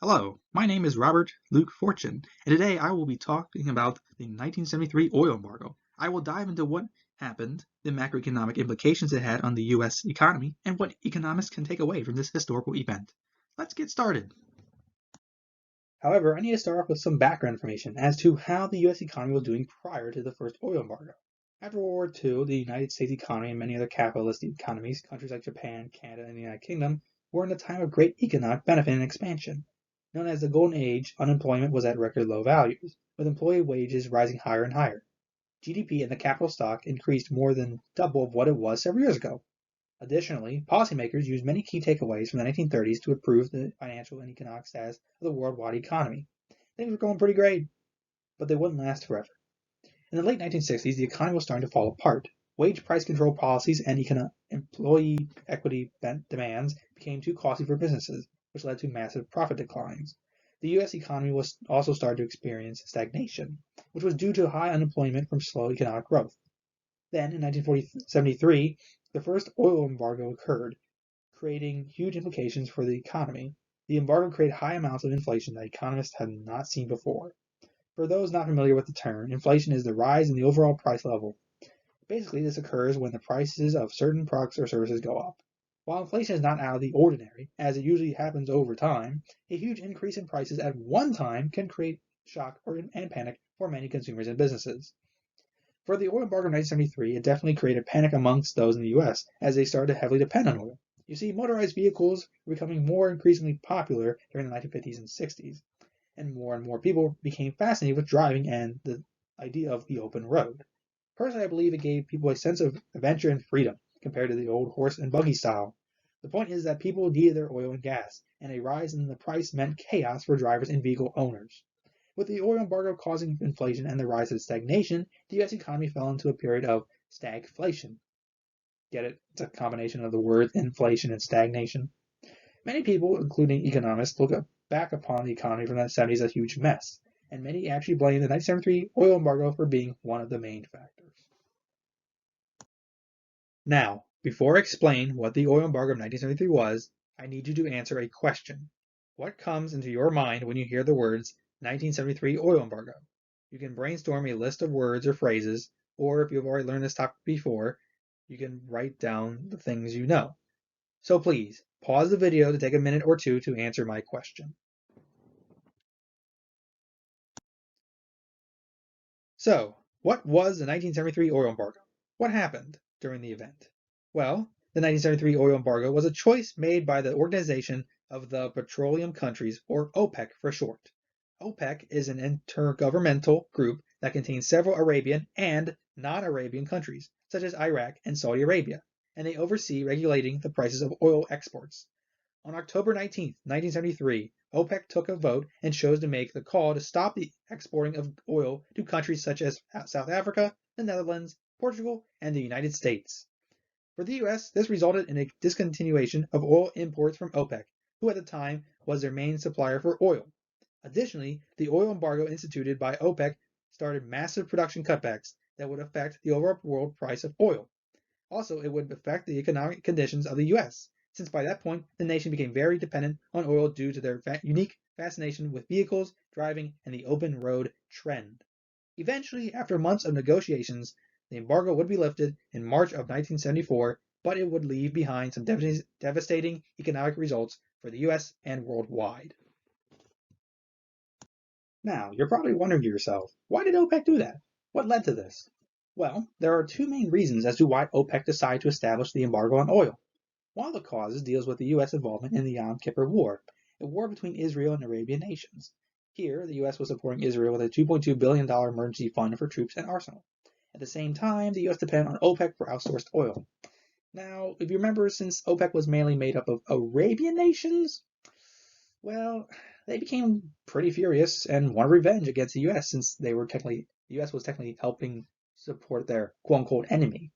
Hello, my name is Robert Luke Fortune, and today I will be talking about the 1973 oil embargo. I will dive into what happened, the macroeconomic implications it had on the U.S. economy, and what economists can take away from this historical event. Let's get started. However, I need to start off with some background information as to how the U.S. economy was doing prior to the first oil embargo. After World War II, the United States economy and many other capitalist economies, countries like Japan, Canada, and the United Kingdom, were in a time of great economic benefit and expansion. Known as the Golden Age, unemployment was at record low values, with employee wages rising higher and higher. GDP and the capital stock increased more than double of what it was several years ago. Additionally, policymakers used many key takeaways from the 1930s to improve the financial and economic status of the worldwide economy. Things were going pretty great, but they wouldn't last forever. In the late 1960s, the economy was starting to fall apart. Wage price control policies and employee equity demands became too costly for businesses, which led to massive profit declines. The U.S. economy was also started to experience stagnation, which was due to high unemployment from slow economic growth. Then, in 1973, the first oil embargo occurred, creating huge implications for the economy. The embargo created high amounts of inflation that economists had not seen before. For those not familiar with the term, inflation is the rise in the overall price level. Basically, this occurs when the prices of certain products or services go up. While inflation is not out of the ordinary, as it usually happens over time, a huge increase in prices at one time can create shock and panic for many consumers and businesses. For the oil embargo of 1973, it definitely created panic amongst those in the US as they started to heavily depend on oil. You see, motorized vehicles were becoming more increasingly popular during the 1950s and 60s, and more people became fascinated with driving and the idea of the open road. Personally, I believe it gave people a sense of adventure and freedom compared to the old horse and buggy style. The point is that people needed their oil and gas, and a rise in the price meant chaos for drivers and vehicle owners. With the oil embargo causing inflation and the rise of stagnation, the US economy fell into a period of stagflation. Get it? It's a combination of the words inflation and stagnation. Many people, including economists, look back upon the economy from the 70s as a huge mess, and many actually blame the 1973 oil embargo for being one of the main factors. Now, before I explain what the oil embargo of 1973 was, I need you to answer a question. What comes into your mind when you hear the words 1973 oil embargo? You can brainstorm a list of words or phrases, or if you've already learned this topic before, you can write down the things you know. So please, pause the video to take a minute or two to answer my question. So, what was the 1973 oil embargo? What happened during the event? Well, the 1973 oil embargo was a choice made by the Organization of the Petroleum Countries, or OPEC for short. OPEC is an intergovernmental group that contains several Arabian and non-Arabian countries, such as Iraq and Saudi Arabia, and they oversee regulating the prices of oil exports. On October 19, 1973, OPEC took a vote and chose to make the call to stop the exporting of oil to countries such as South Africa, the Netherlands, Portugal, and the United States. For the US, this resulted in a discontinuation of oil imports from OPEC, who at the time was their main supplier for oil. Additionally, the oil embargo instituted by OPEC started massive production cutbacks that would affect the overall world price of oil. Also, it would affect the economic conditions of the US, since by that point the nation became very dependent on oil due to their unique fascination with vehicles, driving, and the open road trend. Eventually, after months of negotiations, the embargo would be lifted in March of 1974, but it would leave behind some devastating economic results for the US and worldwide. Now, you're probably wondering to yourself, why did OPEC do that? What led to this? Well, there are two main reasons as to why OPEC decided to establish the embargo on oil. One of the causes deals with the U.S. involvement in the Yom Kippur War, a war between Israel and Arabian nations. Here, the U.S. was supporting Israel with a $2.2 billion emergency fund for troops and arsenal. At the same time, the U.S. depended on OPEC for outsourced oil. Now, if you remember, since OPEC was mainly made up of Arabian nations, well, they became pretty furious and wanted revenge against the U.S. since the U.S. was technically helping support their quote-unquote enemy.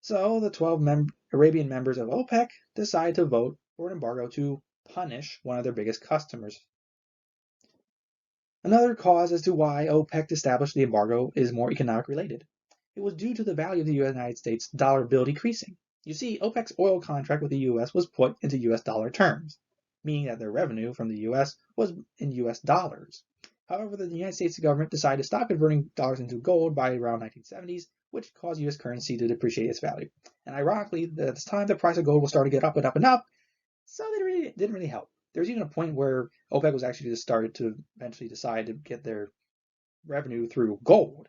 So the 12 Arabian members of OPEC decided to vote for an embargo to punish one of their biggest customers. Another cause as to why OPEC established the embargo is more economic related. It was due to the value of the United States dollar bill decreasing. You see, OPEC's oil contract with the U.S. was put into U.S. dollar terms. meaning that their revenue from the U.S. was in U.S. dollars. However, the United States government decided to stop converting dollars into gold by around 1970s, which caused U.S. currency to depreciate its value. And ironically, at this time, the price of gold was starting to get up and up and up, so they didn't really help. There was even a point where OPEC was actually just started to eventually decide to get their revenue through gold.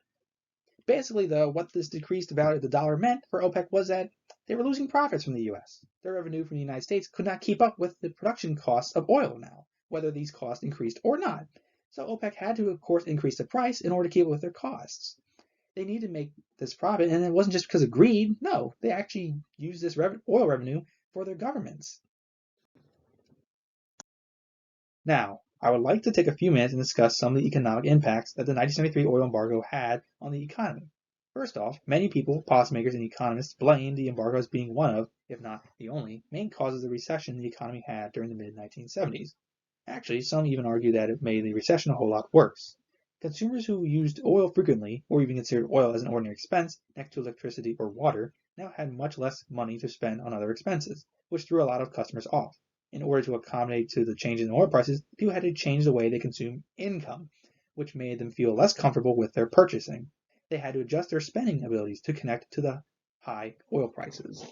Basically, though, what this decreased value of the dollar meant for OPEC was that they were losing profits from the U.S. Their revenue from the United States could not keep up with the production costs of oil now, whether these costs increased or not. So OPEC had to, of course, increase the price in order to keep up with their costs. They needed to make this profit, and it wasn't just because of greed. No, they actually used this oil revenue for their governments. Now, I would like to take a few minutes and discuss some of the economic impacts that the 1973 oil embargo had on the economy. First off, many people, policymakers, and economists blame the embargo as being one of, if not the only, main causes of the recession the economy had during the mid-1970s. Actually, some even argue that it made the recession a whole lot worse. Consumers who used oil frequently, or even considered oil as an ordinary expense next to electricity or water, now had much less money to spend on other expenses, which threw a lot of customers off. In order to accommodate to the changes in oil prices, people had to change the way they consume income, which made them feel less comfortable with their purchasing. They had to adjust their spending abilities to connect to the high oil prices.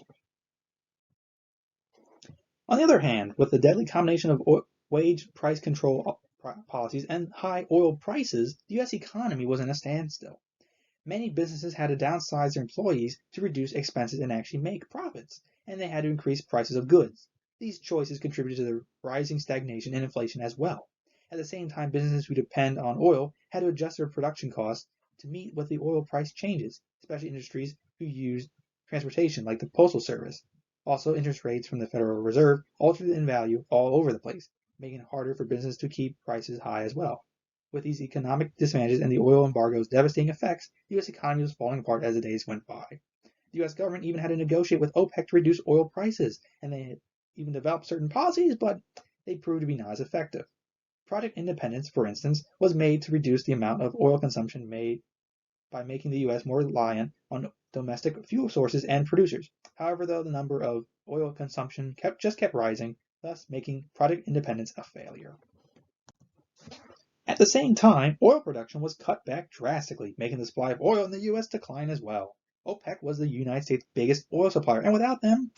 On the other hand, with the deadly combination of wage price control policies and high oil prices, the U.S. economy was in a standstill. Many businesses had to downsize their employees to reduce expenses and actually make profits, and they had to increase prices of goods. These choices contributed to the rising stagnation and inflation as well. At the same time, businesses who depend on oil had to adjust their production costs to meet with the oil price changes, especially industries who use transportation like the Postal Service. Also, interest rates from the Federal Reserve altered in value all over the place, making it harder for businesses to keep prices high as well. With these economic disadvantages and the oil embargo's devastating effects, the U.S. economy was falling apart as the days went by. The U.S. government even had to negotiate with OPEC to reduce oil prices, and they even developed certain policies, but they proved to be not as effective. Project Independence, for instance, was made to reduce the amount of oil consumption made by making the U.S. more reliant on domestic fuel sources and producers. However, though, the number of oil consumption just kept rising, thus making Project Independence a failure. At the same time, oil production was cut back drastically, making the supply of oil in the U.S. decline as well. OPEC was the United States' biggest oil supplier, and without them,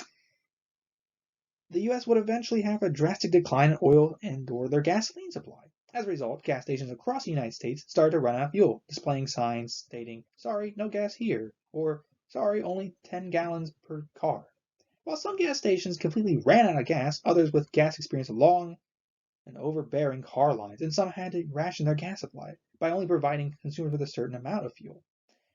the U.S. would eventually have a drastic decline in oil and/or their gasoline supply. As a result, gas stations across the United States started to run out of fuel, displaying signs stating, "Sorry, no gas here," or "Sorry, only 10 gallons per car." While some gas stations completely ran out of gas, others with gas experienced long and overbearing car lines, and some had to ration their gas supply by only providing consumers with a certain amount of fuel.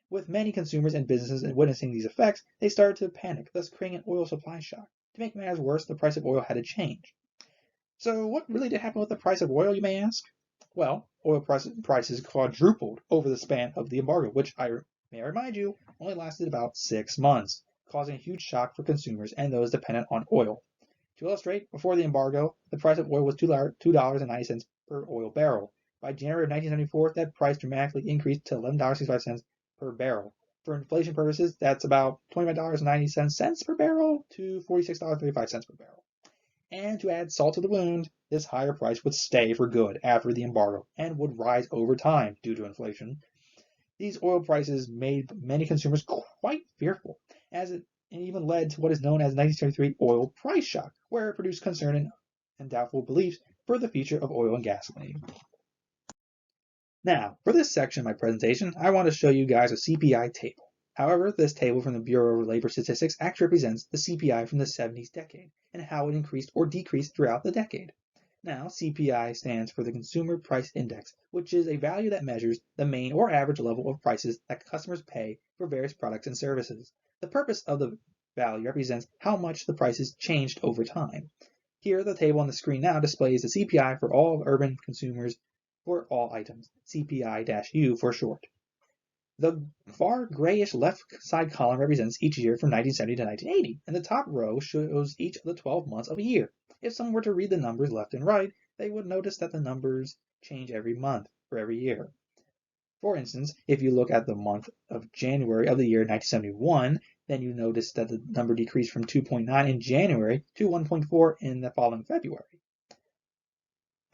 With many consumers and businesses witnessing these effects, they started to panic, thus creating an oil supply shock. To make matters worse, the price of oil had to change. So what really did happen with the price of oil, you may ask? Well, oil prices quadrupled over the span of the embargo, which may remind you only lasted about 6 months, causing a huge shock for consumers and those dependent on oil. To illustrate, before the embargo, the price of oil was $2.90 per oil barrel. By January of 1974, that price dramatically increased to $11.65 per barrel. For inflation purposes, that's about $25.90 per barrel to $46.35 per barrel. And to add salt to the wound, this higher price would stay for good after the embargo and would rise over time due to inflation. These oil prices made many consumers quite fearful, as it even led to what is known as the 1973 oil price shock, where it produced concern and doubtful beliefs for the future of oil and gasoline. Now, for this section of my presentation, I want to show you guys a CPI table. However, this table from the Bureau of Labor Statistics actually represents the CPI from the 70s decade and how it increased or decreased throughout the decade. Now, CPI stands for the Consumer Price Index, which is a value that measures the main or average level of prices that customers pay for various products and services. The purpose of the value represents how much the prices changed over time. Here, the table on the screen now displays the CPI for all urban consumers for all items, CPI-U for short. The far grayish left side column represents each year from 1970 to 1980, and the top row shows each of the 12 months of a year. If someone were to read the numbers left and right, they would notice that the numbers change every month for every year. For instance, if you look at the month of January of the year 1971, then you notice that the number decreased from 2.9 in January to 1.4 in the following February.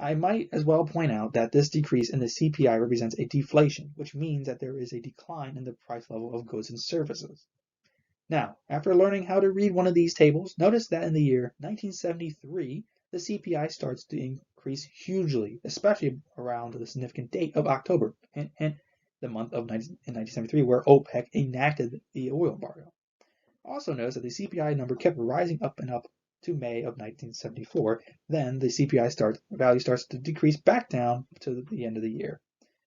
I might as well point out that this decrease in the CPI represents a deflation, which means that there is a decline in the price level of goods and services. Now, after learning how to read one of these tables, notice that in the year 1973, the CPI starts to increase hugely, especially around the significant date of October, and the month of 1973, where OPEC enacted the oil embargo. Also notice that the CPI number kept rising up and up to May of 1974. Then the CPI value starts to decrease back down to the end of the year.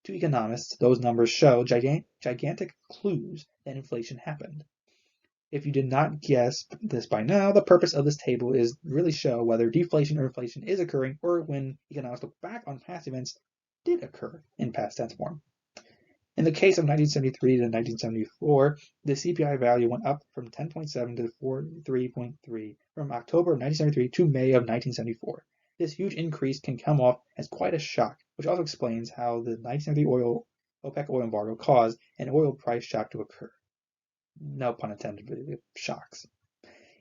To economists, those numbers show gigantic clues that inflation happened. If you did not guess this by now, the purpose of this table is really show whether deflation or inflation is occurring, or when economists look back on past events did occur in past tense form. In the case of 1973 to 1974, the CPI value went up from 10.7 to 43.3 from October of 1973 to May of 1974. This huge increase can come off as quite a shock, which also explains how the 1973 OPEC oil embargo caused an oil price shock to occur. No pun intended, but shocks.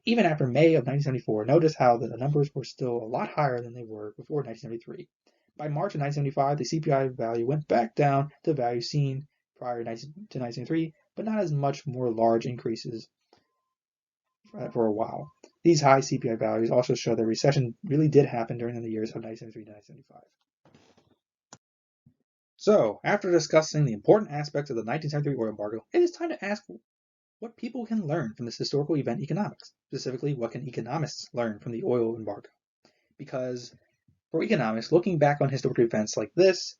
Even after May of 1974, notice how the numbers were still a lot higher than they were before 1973. By March of 1975, the CPI value went back down to values seen prior to 1973, but not as much more large increases for a while. These high CPI values also show that recession really did happen during the years of 1973 to 1975. So, after discussing the important aspects of the 1973 oil embargo, it is time to ask what people can learn from this historical event economics. Specifically, what can economists learn from the oil embargo? Because for economics, looking back on historical events like this,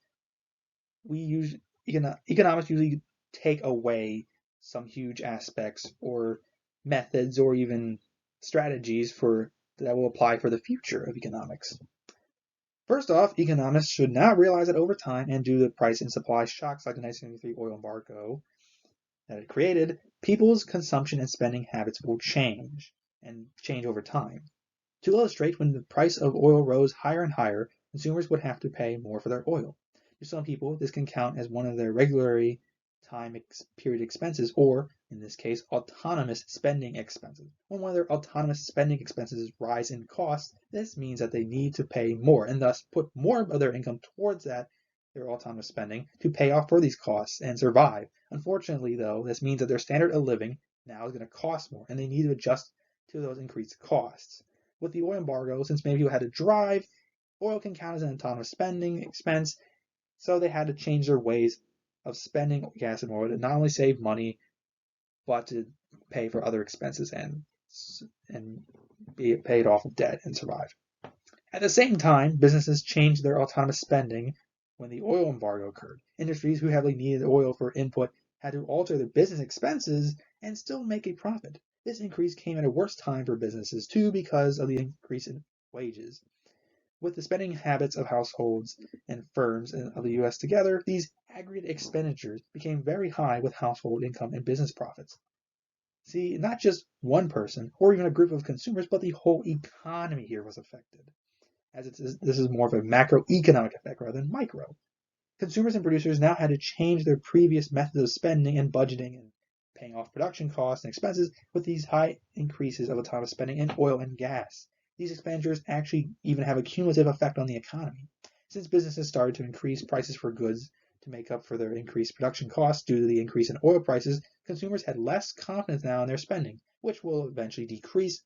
economics usually take away some huge aspects or methods or even strategies that will apply for the future of economics. First off, economists should now realize that over time and due to price and supply shocks like the 1973 oil embargo that it created, people's consumption and spending habits will change over time. To illustrate, when the price of oil rose higher and higher, consumers would have to pay more for their oil. To some people, this can count as one of their regular time period expenses, or, in this case, autonomous spending expenses. When one of their autonomous spending expenses rise in cost, this means that they need to pay more and thus put more of their income towards their autonomous spending to pay off for these costs and survive. Unfortunately, though, this means that their standard of living now is going to cost more, and they need to adjust to those increased costs. With the oil embargo, since many people had to drive, oil can count as an autonomous spending expense, so they had to change their ways of spending gas and oil to not only save money, but to pay for other expenses and be paid off of debt and survive. At the same time, businesses changed their autonomous spending when the oil embargo occurred. Industries who heavily needed oil for input had to alter their business expenses and still make a profit. This increase came at a worse time for businesses too because of the increase in wages. With the spending habits of households and firms of the U.S. together, these aggregate expenditures became very high with household income and business profits. See, not just one person or even a group of consumers, but the whole economy here was affected. This is more of a macroeconomic effect rather than micro. Consumers and producers now had to change their previous methods of spending and budgeting and paying off production costs and expenses with these high increases of autonomous spending in oil and gas. These expenditures actually even have a cumulative effect on the economy. Since businesses started to increase prices for goods to make up for their increased production costs due to the increase in oil prices, consumers had less confidence now in their spending, which will eventually decrease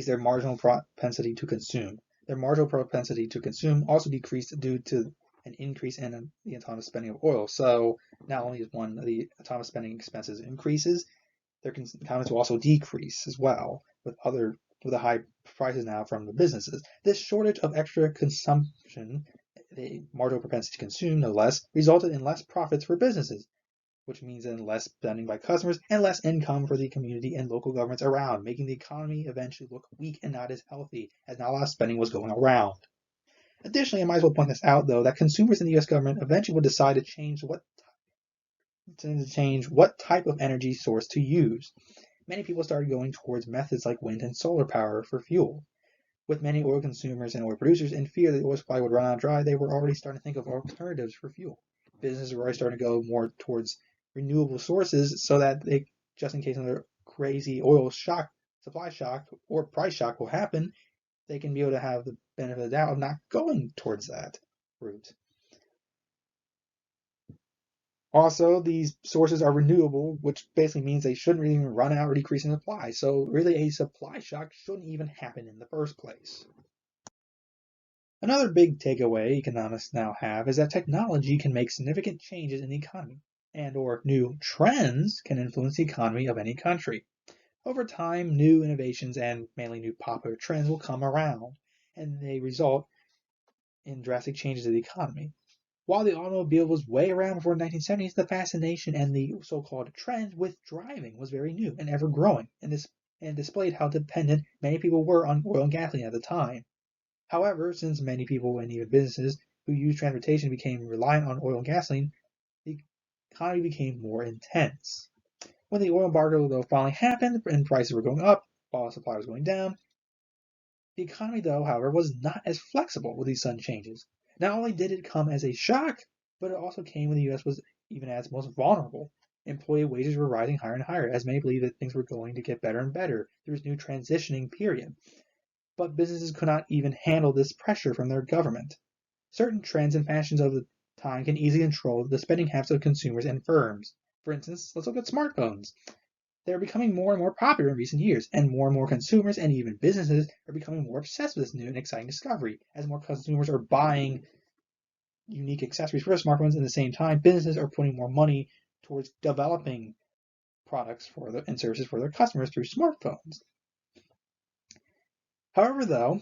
their marginal propensity to consume. Their marginal propensity to consume also decreased due to an increase in the autonomous spending of oil. So not only is one of the autonomous spending expenses increases, their confidence will also decrease as well with the high prices now from the businesses. This shortage of extra consumption, the marginal propensity to consume no less, resulted in less profits for businesses, which means then less spending by customers and less income for the community and local governments around, making the economy eventually look weak and not as healthy, as not a lot of spending was going around. Additionally, I might as well point this out, though, that consumers in the U.S. government eventually would decide to change what type of energy source to use. Many people started going towards methods like wind and solar power for fuel. With many oil consumers and oil producers in fear that the oil supply would run out dry, they were already starting to think of alternatives for fuel. Businesses were already starting to go more towards renewable sources so that they, just in case another crazy oil shock, supply shock, or price shock will happen, they can be able to have the benefit of the doubt of not going towards that route. Also, these sources are renewable, which basically means they shouldn't really even run out or decrease in supply. So really a supply shock shouldn't even happen in the first place. Another big takeaway economists now have is that technology can make significant changes in the economy, and or new trends can influence the economy of any country. Over time, new innovations and mainly new popular trends will come around, and they result in drastic changes to the economy. While the automobile was way around before the 1970s, the fascination and the so-called trend with driving was very new and ever growing, and displayed how dependent many people were on oil and gasoline at the time. However, since many people and even businesses who use transportation became reliant on oil and gasoline, the economy became more intense. When the oil embargo though finally happened and prices were going up while supply was going down, the economy though, however, was not as flexible with these sudden changes. Not only did it come as a shock, but it also came when the U.S. was even at its most vulnerable. Employee wages were rising higher and higher, as many believed that things were going to get better and better through this new transitioning period. But businesses could not even handle this pressure from their government. Certain trends and fashions of the time can easily control the spending habits of consumers and firms. For instance, let's look at smartphones. They're becoming more and more popular in recent years, and more consumers and even businesses are becoming more obsessed with this new and exciting discovery. As more consumers are buying unique accessories for their smartphones, at the same time, businesses are putting more money towards developing products and services for their customers through smartphones. However, though,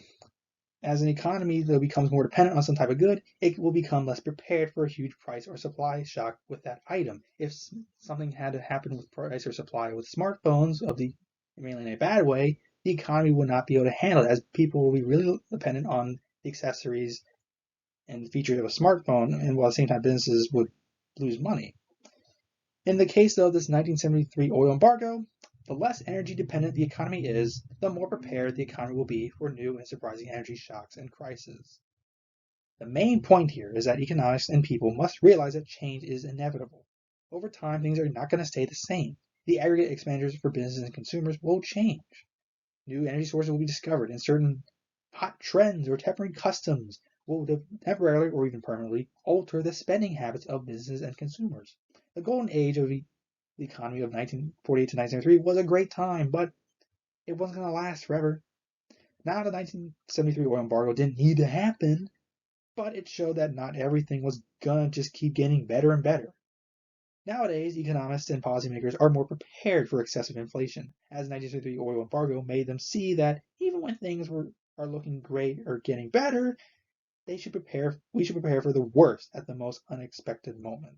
as an economy that becomes more dependent on some type of good, it will become less prepared for a huge price or supply shock with that item. If something had to happen with price or supply with smartphones, mainly in a bad way, the economy would not be able to handle it, as people will be really dependent on the accessories and features of a smartphone, and while at the same time businesses would lose money. In the case of this 1973 oil embargo, the less energy dependent the economy is, the more prepared the economy will be for new and surprising energy shocks and crises. The main point here is that economics and people must realize that change is inevitable. Over time, things are not going to stay the same. The aggregate expenditures for businesses and consumers will change. New energy sources will be discovered, and certain hot trends or temporary customs will temporarily or even permanently alter the spending habits of businesses and consumers. The golden age of the economy of 1948 to 1973 was a great time, but it wasn't going to last forever. Now, the 1973 oil embargo didn't need to happen, but it showed that not everything was going to just keep getting better and better. Nowadays, economists and policymakers are more prepared for excessive inflation, as the 1973 oil embargo made them see that even when things are looking great or getting better, we should prepare for the worst at the most unexpected moment.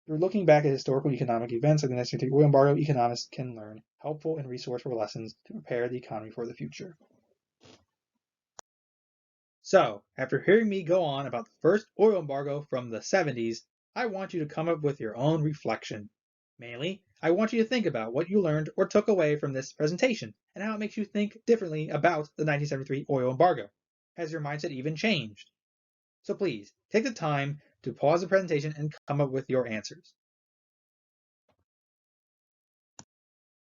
Through looking back at historical economic events like the 1973 oil embargo, economists can learn helpful and resourceful lessons to prepare the economy for the future. So, after hearing me go on about the first oil embargo from the 70s, I want you to come up with your own reflection. Mainly, I want you to think about what you learned or took away from this presentation and how it makes you think differently about the 1973 oil embargo. Has your mindset even changed? So please, take the time to pause the presentation and come up with your answers.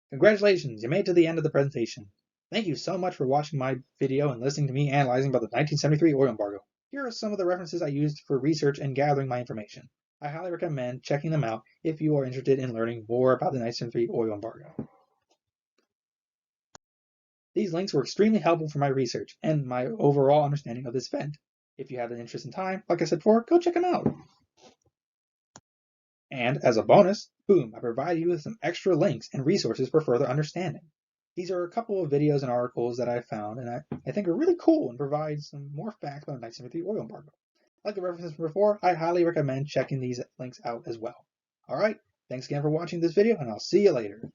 Congratulations, you made it to the end of the presentation. Thank you so much for watching my video and listening to me analyzing about the 1973 oil embargo. Here are some of the references I used for research and gathering my information. I highly recommend checking them out if you are interested in learning more about the 1973 oil embargo. These links were extremely helpful for my research and my overall understanding of this event. If you have an interest in time, like I said before, go check them out. And as a bonus, boom, I provide you with some extra links and resources for further understanding. These are a couple of videos and articles that I found and I think are really cool and provide some more facts about the 1973 oil embargo. Like the references from before, I highly recommend checking these links out as well. Alright, thanks again for watching this video and I'll see you later.